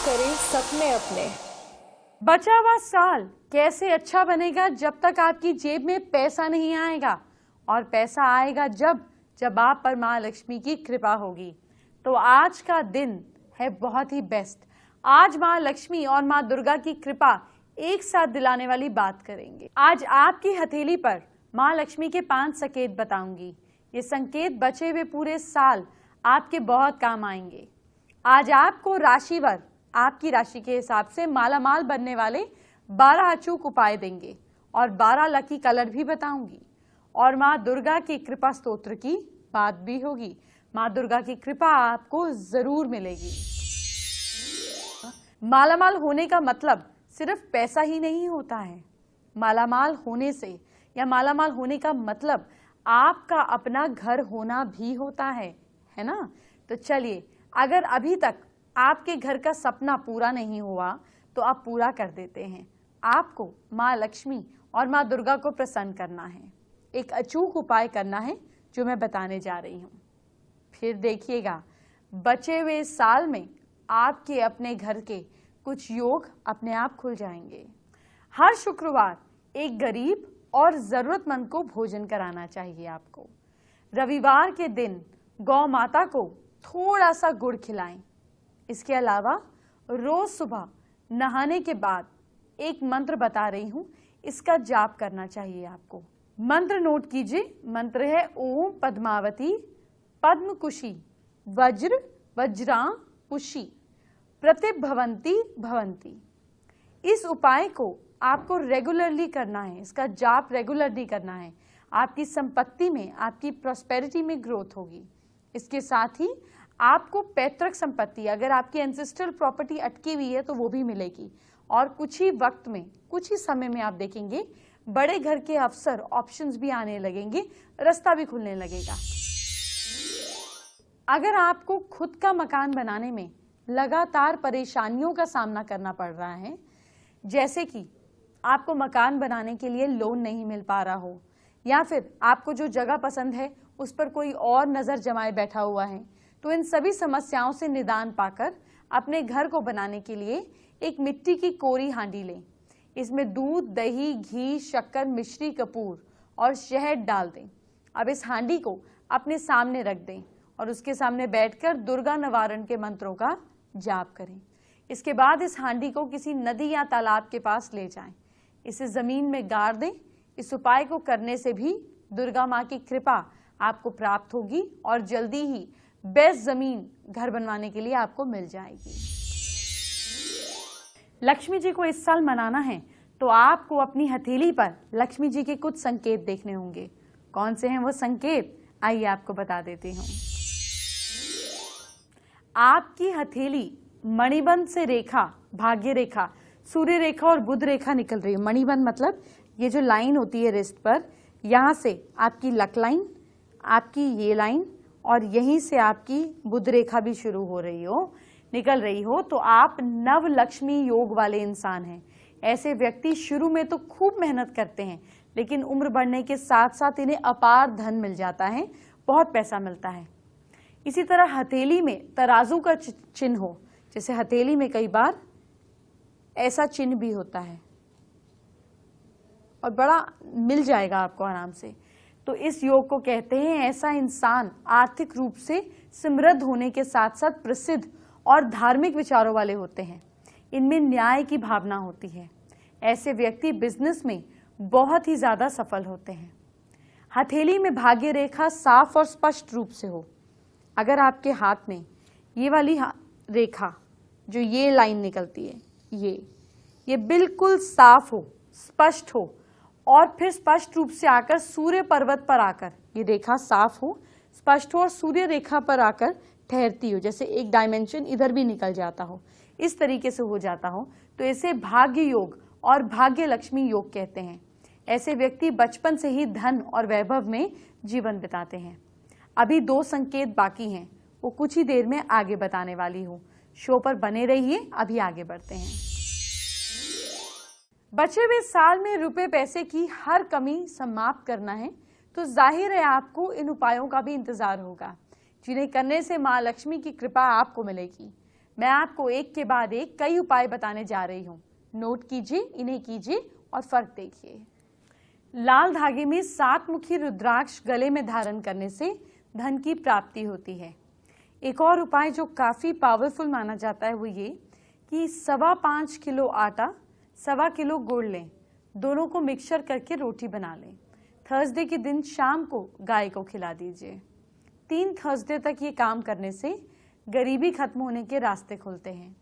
करें सपने अपने। बचा हुआ साल कैसे अच्छा बनेगा जब तक आपकी जेब में पैसा नहीं आएगा, और पैसा आएगा जब आप पर माँ लक्ष्मी की कृपा होगी। तो आज का दिन है बहुत ही बेस्ट। आज माँ लक्ष्मी और माँ दुर्गा की कृपा एक साथ दिलाने वाली बात करेंगे। आज आपकी हथेली पर माँ लक्ष्मी के 5 संकेत बताऊंगी। ये संकेत बचे हुए पूरे साल आपके बहुत काम आएंगे। आज आपको राशिवार आपकी राशि के हिसाब से मालामाल बनने वाले 12 अचूक उपाय देंगे और 12 लकी कलर भी बताऊंगी। और माँ दुर्गा की कृपा स्तोत्र की बात भी होगी। माँ दुर्गा की कृपा आपको जरूर मिलेगी। मालामाल होने का मतलब सिर्फ पैसा ही नहीं होता है। मालामाल होने से या मालामाल होने का मतलब आपका अपना घर होना भी होता है ना? तो चलिए, अगर अभी तक आपके घर का सपना पूरा नहीं हुआ तो आप पूरा कर देते हैं। आपको माँ लक्ष्मी और माँ दुर्गा को प्रसन्न करना है। एक अचूक उपाय करना है जो मैं बताने जा रही हूँ। फिर देखिएगा, बचे हुए साल में आपके अपने घर के कुछ योग अपने आप खुल जाएंगे। हर शुक्रवार एक गरीब और जरूरतमंद को भोजन कराना चाहिए आपको। रविवार के दिन गौ माता को थोड़ा सा गुड़ खिलाएं। इसके अलावा रोज सुबह नहाने के बाद एक मंत्र बता रही हूं, इसका जाप करना चाहिए आपको। मंत्र नोट कीजिए। मंत्र है ओम पद्मावती पद्मकुशी वज्र वज्रा पुषी प्रतिभवंती भवंती। इस उपाय को आपको रेगुलरली करना है। इसका जाप रेगुलरली करना है। आपकी संपत्ति में, आपकी प्रॉस्पेरिटी में ग्रोथ होगी। इसके साथ ही आपको पैतृक संपत्ति, अगर आपकी एंसेस्ट्रल प्रॉपर्टी अटकी हुई है तो वो भी मिलेगी। और कुछ ही वक्त में, कुछ ही समय में आप देखेंगे बड़े घर के अवसर, ऑप्शंस भी आने लगेंगे, रास्ता भी खुलने लगेगा। अगर आपको खुद का मकान बनाने में लगातार परेशानियों का सामना करना पड़ रहा है, जैसे कि आपको मकान बनाने के लिए लोन नहीं मिल पा रहा हो, या फिर आपको जो जगह पसंद है उस पर कोई और नजर जमाए बैठा हुआ है, तो इन सभी समस्याओं से निदान पाकर अपने घर को बनाने के लिए एक मिट्टी की कोरी हांडी लें। इसमें दूध, दही, घी, शक्कर, मिश्री, कपूर और शहद डाल दें। अब इस हांडी को अपने सामने रख दें और उसके सामने बैठकर दुर्गा निवारण के मंत्रों का जाप करें। इसके बाद इस हांडी को किसी नदी या तालाब के पास ले जाएं। इसे जमीन में गाड़ दें। इस उपाय को करने से भी दुर्गा माँ की कृपा आपको प्राप्त होगी और जल्दी ही बेस्ट जमीन घर बनवाने के लिए आपको मिल जाएगी। लक्ष्मी जी को इस साल मनाना है तो आपको अपनी हथेली पर लक्ष्मी जी के कुछ संकेत देखने होंगे। कौन से हैं वो संकेत, आइए आपको बता देती हूँ। आपकी हथेली मणिबंध से रेखा, भाग्य रेखा, सूर्य रेखा और बुध रेखा निकल रही है। मणिबंध मतलब ये जो लाइन होती है रिस्ट पर, यहाँ से आपकी लक लाइन, आपकी ये लाइन और यहीं से आपकी बुध रेखा भी शुरू हो रही हो, निकल रही हो, तो आप नव लक्ष्मी योग वाले इंसान हैं। ऐसे व्यक्ति शुरू में तो खूब मेहनत करते हैं, लेकिन उम्र बढ़ने के साथ साथ इन्हें अपार धन मिल जाता है, बहुत पैसा मिलता है। इसी तरह हथेली में तराजू का चिन्ह हो, जैसे हथेली में कई बार ऐसा चिन्ह भी होता है और बड़ा मिल जाएगा आपको आराम से, तो इस योग को कहते हैं ऐसा इंसान आर्थिक रूप से समृद्ध होने के साथ साथ प्रसिद्ध और धार्मिक विचारों वाले होते हैं। इनमें न्याय की भावना होती है। ऐसे व्यक्ति बिजनेस में बहुत ही ज्यादा सफल होते हैं। हथेली में भाग्य रेखा साफ और स्पष्ट रूप से हो। अगर आपके हाथ में ये वाली रेखा, जो ये लाइन निकलती है, ये बिल्कुल साफ हो, स्पष्ट हो और फिर स्पष्ट रूप से आकर सूर्य पर्वत पर आकर, ये रेखा साफ हो, स्पष्ट हो और सूर्य रेखा पर आकर ठहरती हो, जैसे एक डायमेंशन इधर भी निकल जाता हो, इस तरीके से हो जाता हो, तो इसे भाग्य योग और भाग्य लक्ष्मी योग कहते हैं। ऐसे व्यक्ति बचपन से ही धन और वैभव में जीवन बिताते हैं। अभी 2 संकेत बाकी हैं, वो कुछ ही देर में आगे बताने वाली हूँ। शो पर बने रहिए, अभी आगे बढ़ते हैं। बचे हुए साल में रुपए पैसे की हर कमी समाप्त करना है तो जाहिर है आपको इन उपायों का भी इंतजार होगा, जिन्हें करने से माँ लक्ष्मी की कृपा आपको मिलेगी। मैं आपको एक के बाद एक कई उपाय बताने जा रही हूँ। नोट कीजिए, इन्हें कीजिए और फर्क देखिए। लाल धागे में 7 मुखी रुद्राक्ष गले में धारण करने से धन की प्राप्ति होती है। एक और उपाय जो काफी पावरफुल माना जाता है वो ये कि 5.25 किलो आटा, 1.25 किलो गुड़ लें, दोनों को मिक्सचर करके रोटी बना लें। थर्सडे के दिन शाम को गाय को खिला दीजिए। 3 थर्सडे तक ये काम करने से गरीबी खत्म होने के रास्ते खुलते हैं।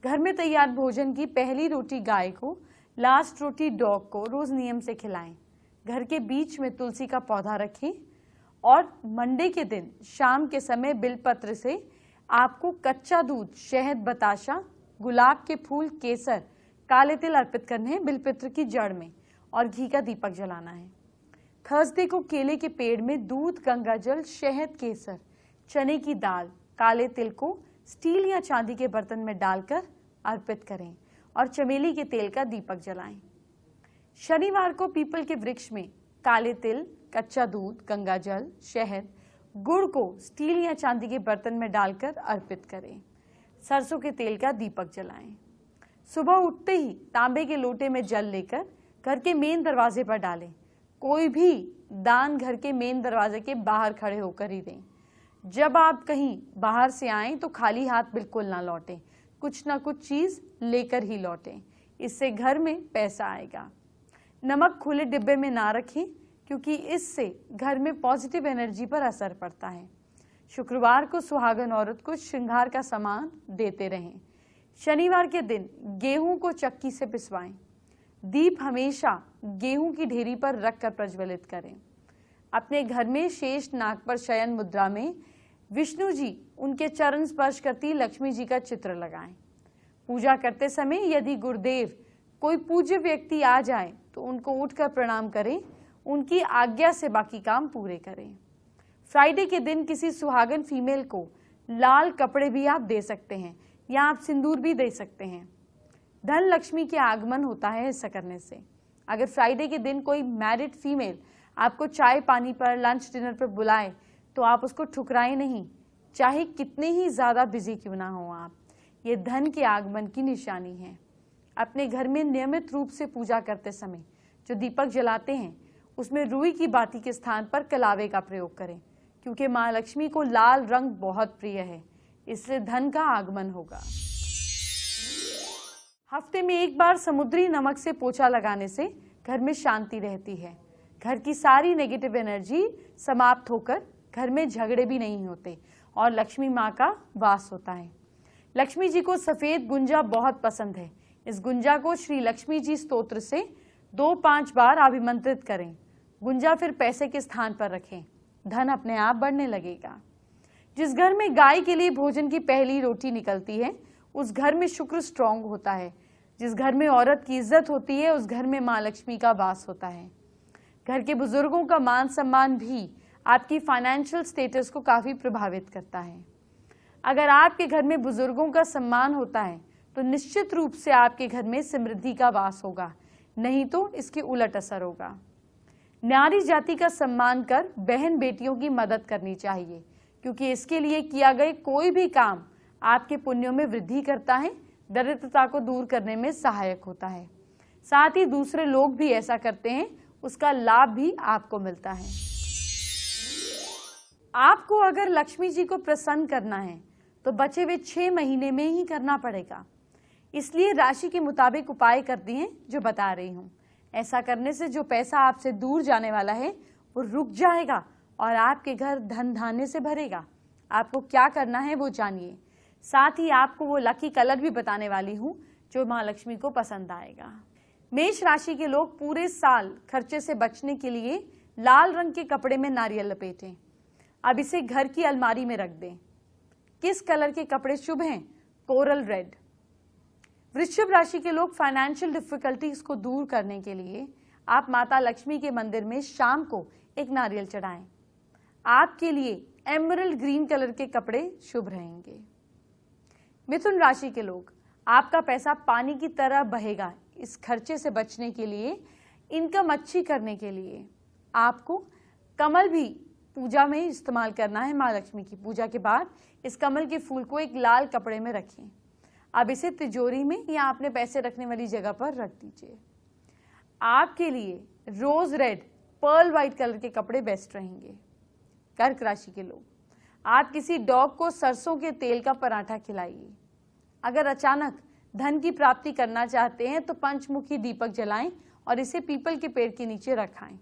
घर में तैयार भोजन की पहली रोटी गाय को, लास्ट रोटी डॉग को रोज नियम से खिलाएं। घर के बीच में तुलसी का पौधा रखें और मंडे के दिन शाम के समय बिलपत्र से आपको कच्चा दूध, शहद, बताशा, गुलाब के फूल, केसर, काले तिल अर्पित करने हैं बिलपत्र की जड़ में और घी का दीपक जलाना है। थर्सडे को केले के पेड़ में दूध, गंगाजल, शहद, केसर, चने की दाल, काले तिल को स्टील या चांदी के बर्तन में डालकर अर्पित करें और चमेली के तेल का दीपक जलाएं। शनिवार को पीपल के वृक्ष में काले तिल, कच्चा दूध, गंगाजल, शहद, गुड़ को स्टील या चांदी के बर्तन में डालकर अर्पित करें। सरसों के तेल का दीपक जलाएं। सुबह उठते ही तांबे के लोटे में जल लेकर घर के मेन दरवाजे पर डालें। कोई भी दान घर के मेन दरवाजे के बाहर खड़े होकर ही दें। जब आप कहीं बाहर से आएं तो खाली हाथ बिल्कुल ना लौटें, कुछ ना कुछ चीज लेकर ही लौटें। इससे घर में पैसा आएगा। नमक खुले डिब्बे में ना रखें क्योंकि इससे घर में पॉजिटिव एनर्जी पर असर पड़ता है। शुक्रवार को सुहागन औरत को श्रृंगार का सामान देते रहें। शनिवार के दिन गेहूं को चक्की से पिसवाएं। दीप हमेशा गेहूं की ढेरी पर रखकर प्रज्वलित करें। अपने घर में शेष नाग पर शयन मुद्रा में विष्णु जी, उनके चरण स्पर्श करती लक्ष्मी जी का चित्र लगाएं। पूजा करते समय यदि गुरुदेव कोई पूज्य व्यक्ति आ जाए तो उनको उठकर प्रणाम करें, उनकी आज्ञा से बाकी काम पूरे करें। फ्राइडे के दिन किसी सुहागन फीमेल को लाल कपड़े भी आप दे सकते हैं या आप सिंदूर भी दे सकते हैं। धन लक्ष्मी के आगमन होता है ऐसा करने से। अगर फ्राइडे के दिन कोई मैरिड फीमेल आपको चाय पानी पर, लंच डिनर पर बुलाए तो आप उसको ठुकराएं नहीं, चाहे कितने ही ज्यादा बिजी क्यों ना हो आप। ये धन के आगमन की निशानी है। अपने घर में नियमित रूप से पूजा करते समय जो दीपक जलाते हैं उसमें रुई की बाती के स्थान पर कलावे का प्रयोग करें क्योंकि माँ लक्ष्मी को लाल रंग बहुत प्रिय है, इसलिए धन का आगमन होगा। हफ्ते में एक बार समुद्री नमक से पोछा लगाने से घर में शांति रहती है। घर की सारी नेगेटिव एनर्जी समाप्त होकर घर में झगड़े भी नहीं होते और लक्ष्मी माँ का वास होता है। लक्ष्मी जी को सफेद गुंजा बहुत पसंद है। इस गुंजा को श्री लक्ष्मी जी स्तोत्र से 2-5 बार अभिमंत्रित करें। गुंजा फिर पैसे के स्थान पर रखें, धन अपने आप बढ़ने लगेगा। जिस घर में गाय के लिए भोजन की पहली रोटी निकलती है उस घर में शुक्र स्ट्रांग होता है। जिस घर में औरत की इज्जत होती है उस घर में माँ लक्ष्मी का वास होता है। घर के बुजुर्गों का मान सम्मान भी आपकी फाइनेंशियल स्टेटस को काफी प्रभावित करता है। अगर आपके घर में बुजुर्गों का सम्मान होता है तो निश्चित रूप से आपके घर में समृद्धि का वास होगा, नहीं तो इसके उलट असर होगा। नारी जाति का सम्मान कर बहन बेटियों की मदद करनी चाहिए क्योंकि इसके लिए किया गया कोई भी काम आपके पुण्यों में वृद्धि करता है, दरिद्रता को दूर करने में सहायक होता है। साथ ही दूसरे लोग भी ऐसा करते हैं, उसका लाभ भी आपको मिलता है। आपको अगर लक्ष्मी जी को प्रसन्न करना है तो बचे हुए 6 महीने में ही करना पड़ेगा। इसलिए राशि के मुताबिक उपाय करती हैं जो बता रही हूँ। ऐसा करने से जो पैसा आपसे दूर जाने वाला है वो रुक जाएगा और आपके घर धन धान्य से भरेगा। आपको क्या करना है वो जानिए। साथ ही आपको वो लकी कलर भी बताने वाली हूँ जो माँ लक्ष्मी को पसंद आएगा। मेष राशि के लोग पूरे साल खर्चे से बचने के लिए लाल रंग के कपड़े में नारियल लपेटें। अब इसे घर की अलमारी में रख दें। किस कलर के कपड़े शुभ हैं? Coral red. वृश्चिक राशि के लोग फाइनेंशियल डिफिकल्टीज को दूर करने के लिए आप माता लक्ष्मी के मंदिर में शाम को एक नारियल चढ़ाएं। आपके लिए एमरल्ड ग्रीन कलर के कपड़े शुभ रहेंगे। मिथुन राशि के लोग, आपका पैसा पानी की तरह बहेगा। इस खर्चे से बचने के लिए, इनकम अच्छी करने के लिए आपको कमल भी पूजा में इस्तेमाल करना है। माँ लक्ष्मी की पूजा के बाद इस कमल के फूल को एक लाल कपड़े में रखें। अब इसे तिजोरी में या अपने पैसे रखने वाली जगह पर रख दीजिए। आपके लिए रोज रेड, पर्ल वाइट कलर के कपड़े बेस्ट रहेंगे। कर्क राशि के लोग, आप किसी डॉग को सरसों के तेल का पराठा खिलाइए। अगर अचानक धन की प्राप्ति करना चाहते हैं तो पंचमुखी दीपक जलाएं और इसे पीपल के पेड़ के नीचे रखाएं।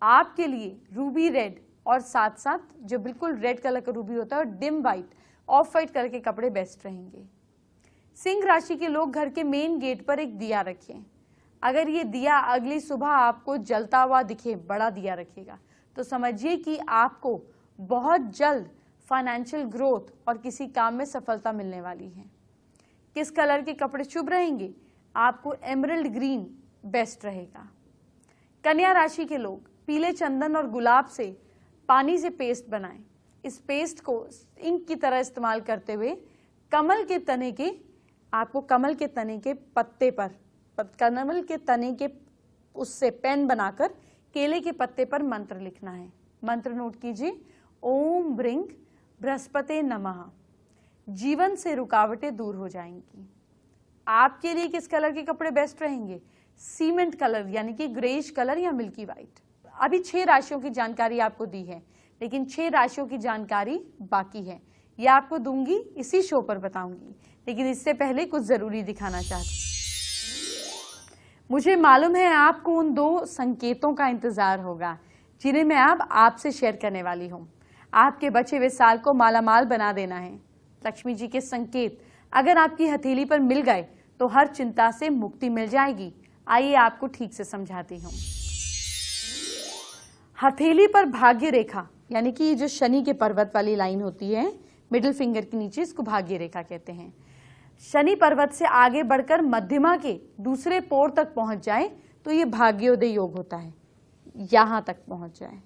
आपके लिए रूबी रेड और साथ साथ जो बिल्कुल रेड कलर का रूबी होता है और dim white, of white colour के कपड़े बेस्ट रहेंगे। सिंह राशि के लोग घर के मेन गेट पर एक दिया रखें। अगर ये दिया अगली सुबह आपको जलता हुआ दिखे, बड़ा दिया रखेगा, तो समझिए कि आपको बहुत जल्द फाइनेंशियल ग्रोथ और किसी काम में सफलता मिलने वाली है। किस कलर के कपड़े शुभ रहेंगे? आपको एमरल्ड ग्रीन बेस्ट रहेगा। कन्या राशि के लोग पीले चंदन और गुलाब से पानी से पेस्ट बनाएं। इस पेस्ट को इंक की तरह इस्तेमाल करते हुए कमल के तने के पत्ते पर, कमल के तने के उससे पेन बनाकर केले के पत्ते पर मंत्र लिखना है। मंत्र नोट कीजिए, ओम ब्रिंग बृहस्पते नमः। जीवन से रुकावटें दूर हो जाएंगी। आपके लिए किस कलर के कपड़े बेस्ट रहेंगे? सीमेंट कलर यानी कि ग्रेइश कलर या मिल्की वाइट। अभी 6 राशियों की जानकारी आपको दी है, लेकिन 6 राशियों की जानकारी बाकी है। यह आपको दूंगी, इसी शो पर बताऊंगी, लेकिन इससे पहले कुछ जरूरी दिखाना चाहती हूँ। मुझे मालूम है आपको उन 2 संकेतों का इंतजार होगा जिन्हें मैं अब आपसे शेयर करने वाली हूँ। आपके बचे हुए साल को मालामाल बना देना है। लक्ष्मी जी के संकेत अगर आपकी हथेली पर मिल गए तो हर चिंता से मुक्ति मिल जाएगी। आइए आपको ठीक से समझाती हूँ। हथेली पर भाग्य रेखा यानी कि जो शनि के पर्वत वाली लाइन होती है मिडिल फिंगर के नीचे, इसको भाग्य रेखा कहते हैं। शनि पर्वत से आगे बढ़कर मध्यमा के दूसरे पोर तक पहुंच जाए तो ये भाग्योदय योग होता है। यहां तक पहुंच जाए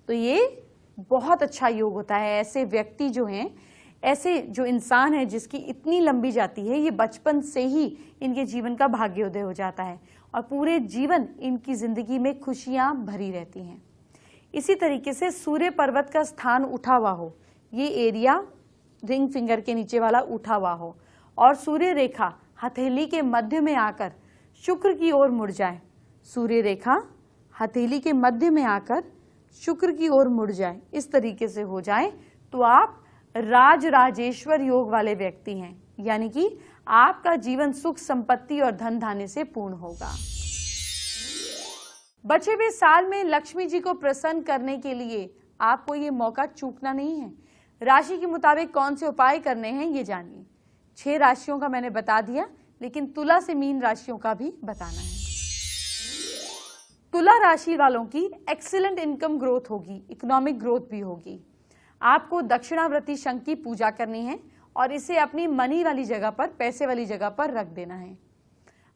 तो ये बहुत अच्छा योग होता है। ऐसे व्यक्ति जो हैं, ऐसे जो इंसान है जिसकी इतनी लंबी जाती है, ये बचपन से ही इनके जीवन का भाग्योदय हो जाता है और पूरे जीवन इनकी जिंदगी में खुशियां भरी रहती हैं। इसी तरीके से सूर्य पर्वत का स्थान उठा हुआ हो, ये एरिया रिंग फिंगर के नीचे वाला उठा हुआ हो और सूर्य रेखा हथेली के मध्य में आकर शुक्र की ओर मुड़ जाए, सूर्य रेखा हथेली के मध्य में आकर शुक्र की ओर मुड़ जाए, इस तरीके से हो जाए तो आप राजेश्वर योग वाले व्यक्ति हैं, यानी कि आपका जीवन सुख संपत्ति और धन धान्य से पूर्ण होगा। बचे हुए साल में लक्ष्मी जी को प्रसन्न करने के लिए आपको ये मौका चूकना नहीं है। राशि के मुताबिक कौन से उपाय करने हैं ये जानिए। 6 राशियों का मैंने बता दिया, लेकिन तुला से मीन राशियों का भी बताना है। तुला राशि वालों की एक्सीलेंट इनकम ग्रोथ होगी, इकोनॉमिक ग्रोथ भी होगी। आपको दक्षिणावर्ती शंख की पूजा करनी है और इसे अपनी मनी वाली जगह पर, पैसे वाली जगह पर रख देना है।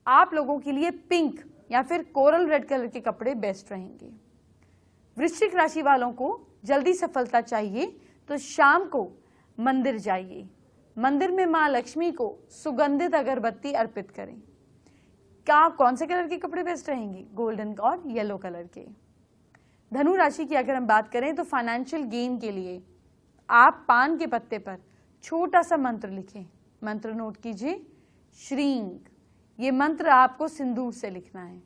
आप लोगों के लिए पिंक या फिर कोरल रेड कलर के कपड़े बेस्ट रहेंगे। वृश्चिक राशि वालों को जल्दी सफलता चाहिए तो शाम को मंदिर जाइए। मंदिर में माँ लक्ष्मी को सुगंधित अगरबत्ती अर्पित करें। कौन से कलर के कपड़े बेस्ट रहेंगे? गोल्डन और येलो कलर के। धनु राशि की अगर हम बात करें तो फाइनेंशियल गेन के लिए आप पान के पत्ते पर छोटा सा मंत्र लिखें। मंत्र नोट कीजिए, श्रींग। ये मंत्र आपको सिंदूर से लिखना है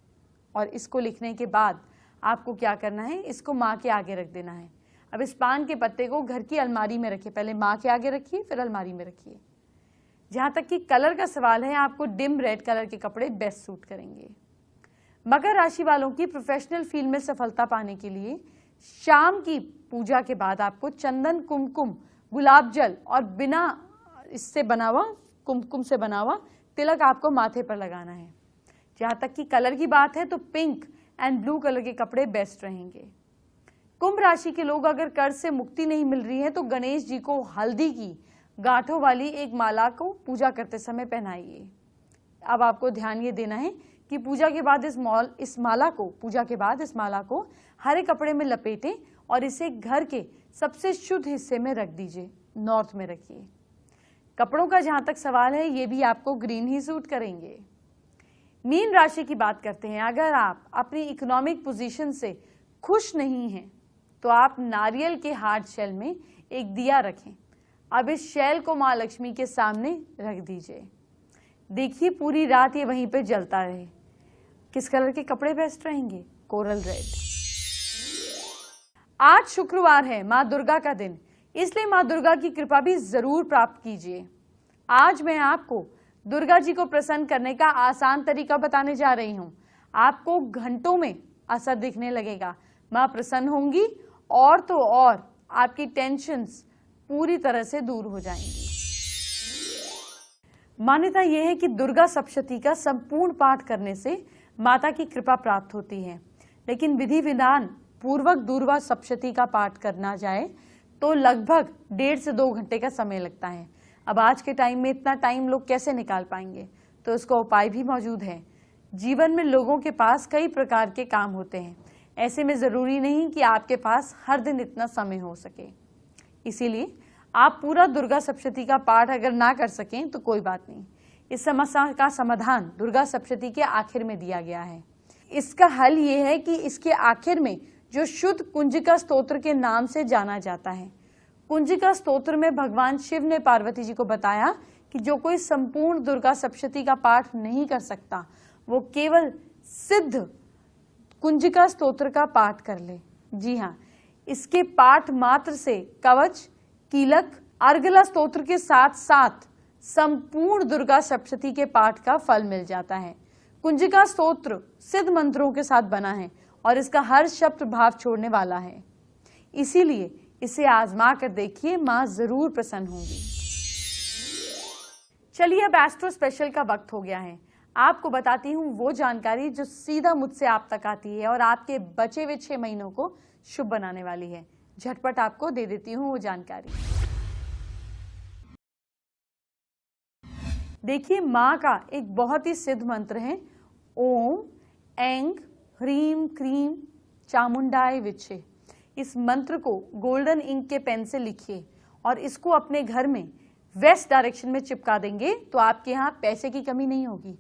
और इसको लिखने के बाद आपको क्या करना है, इसको माँ के आगे रख देना है। अब इस पान के पत्ते को घर की अलमारी में रखिए, पहले माँ के आगे रखिए फिर अलमारी में रखिए। जहां तक कि कलर का सवाल है, आपको डिम रेड कलर के कपड़े बेस्ट सूट करेंगे। मकर राशि वालों की प्रोफेशनल फील्ड में सफलता पाने के लिए शाम की पूजा के बाद आपको चंदन, कुमकुम, गुलाब जल और बिना इससे बना हुआ कुमकुम से बना हुआ तिलक आपको माथे पर लगाना है। जहां तक कि कलर की बात है तो पिंक एंड ब्लू कलर के कपड़े बेस्ट रहेंगे। कुंभ राशि के लोग अगर कर्ज से मुक्ति नहीं मिल रही है तो गणेश जी को हल्दी की गांठों वाली एक माला को पूजा करते समय पहनाइए। अब आपको ध्यान ये देना है कि पूजा के बाद इस माला को हरे कपड़े में लपेटें और इसे घर के सबसे शुद्ध हिस्से में रख दीजिए, नॉर्थ में रखिए। कपड़ों का जहां तक सवाल है, ये भी आपको ग्रीन ही सूट करेंगे। मीन राशि की बात करते हैं। अगर आप अपनी इकोनॉमिक पोजीशन से खुश नहीं हैं तो आप नारियल के हार्ड शेल में एक दिया रखें। अब इस शेल को माँ लक्ष्मी के सामने रख दीजिए। देखिए पूरी रात ये वहीं पे जलता रहे। किस कलर के कपड़े बेस्ट रहेंगे? Coral red. आज शुक्रवार है, माँ दुर्गा का दिन, इसलिए माँ दुर्गा की कृपा भी जरूर प्राप्त कीजिए। आज मैं आपको दुर्गा जी को प्रसन्न करने का आसान तरीका बताने जा रही हूँ। आपको घंटों में असर दिखने लगेगा, माँ प्रसन्न होंगी और तो और आपकी टेंशन्स पूरी तरह से दूर हो जाएंगी। मान्यता यह है कि दुर्गा सप्तशती का संपूर्ण पाठ करने से माता की कृपा प्राप्त होती है, लेकिन विधि विधान पूर्वक दुर्गा सप्तशती का पाठ करना जाए तो लगभग 1.5 से 2 घंटे का समय लगता है। अब आज के टाइम में इतना टाइम लोग कैसे निकाल पाएंगे? तो इसका उपाय भी मौजूद है। जीवन में लोगों के पास कई प्रकार के काम होते हैं, ऐसे में जरूरी नहीं कि आपके पास हर दिन इतना समय हो सके। इसीलिए आप पूरा दुर्गा सप्तशती का पाठ अगर ना कर सकें तो कोई बात नहीं, इस समस्या का समाधान दुर्गा सप्तशती के आखिर में दिया गया है। इसका हल ये है कि इसके आखिर में जो शुद्ध कुंजिका स्तोत्र के नाम से जाना जाता है। कुंजिका स्तोत्र में भगवान शिव ने पार्वती जी को बताया कि जो कोई संपूर्ण दुर्गा सप्तशती का पाठ नहीं कर सकता वो केवल सिद्ध कुंजिका स्तोत्र का पाठ कर ले। जी हाँ, इसके पाठ मात्र से कवच, कीलक, अर्गला स्तोत्र के साथ साथ संपूर्ण दुर्गा सप्तशती के पाठ का फल मिल जाता है। कुंजिका स्तोत्र सिद्ध मंत्रों के साथ बना है और इसका हर शब्द भाव छोड़ने वाला है, इसीलिए इसे आजमा कर देखिए, मां जरूर प्रसन्न होंगी। चलिए अब एस्ट्रो स्पेशल का वक्त हो गया है। आपको बताती हूँ वो जानकारी जो सीधा मुझसे आप तक आती है और आपके बचे हुए 6 महीनों को शुभ बनाने वाली है। झटपट आपको दे देती हूँ वो जानकारी। देखिए माँ का एक बहुत ही सिद्ध मंत्र है, ओम ऐं ह्रीं क्रीं चामुंडाय विच्चे। इस मंत्र को गोल्डन इंक के पेन से लिखिए और इसको अपने घर में वेस्ट डायरेक्शन में चिपका देंगे तो आपके यहाँ पैसे की कमी नहीं होगी।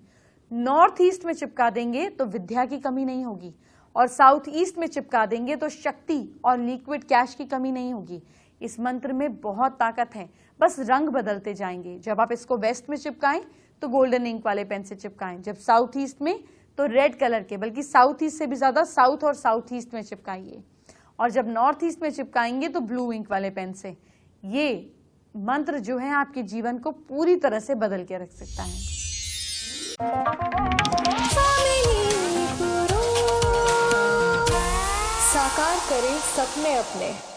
नॉर्थ ईस्ट में चिपका देंगे तो विद्या की कमी नहीं होगी और साउथ ईस्ट में चिपका देंगे तो शक्ति और लिक्विड कैश की कमी नहीं होगी। इस मंत्र में बहुत ताकत है, बस रंग बदलते जाएंगे। जब आप इसको वेस्ट में चिपकाएं तो गोल्डन इंक वाले पेन से चिपकाएं, जब साउथ ईस्ट में तो रेड कलर के, बल्कि साउथ ईस्ट से भी ज्यादा साउथ और साउथ ईस्ट में चिपकाइए, और जब नॉर्थ ईस्ट में चिपकाएंगे तो ब्लू इंक वाले पेन से। ये मंत्र जो है आपके जीवन को पूरी तरह से बदल के रख सकता है। साकार करें सपने अपने।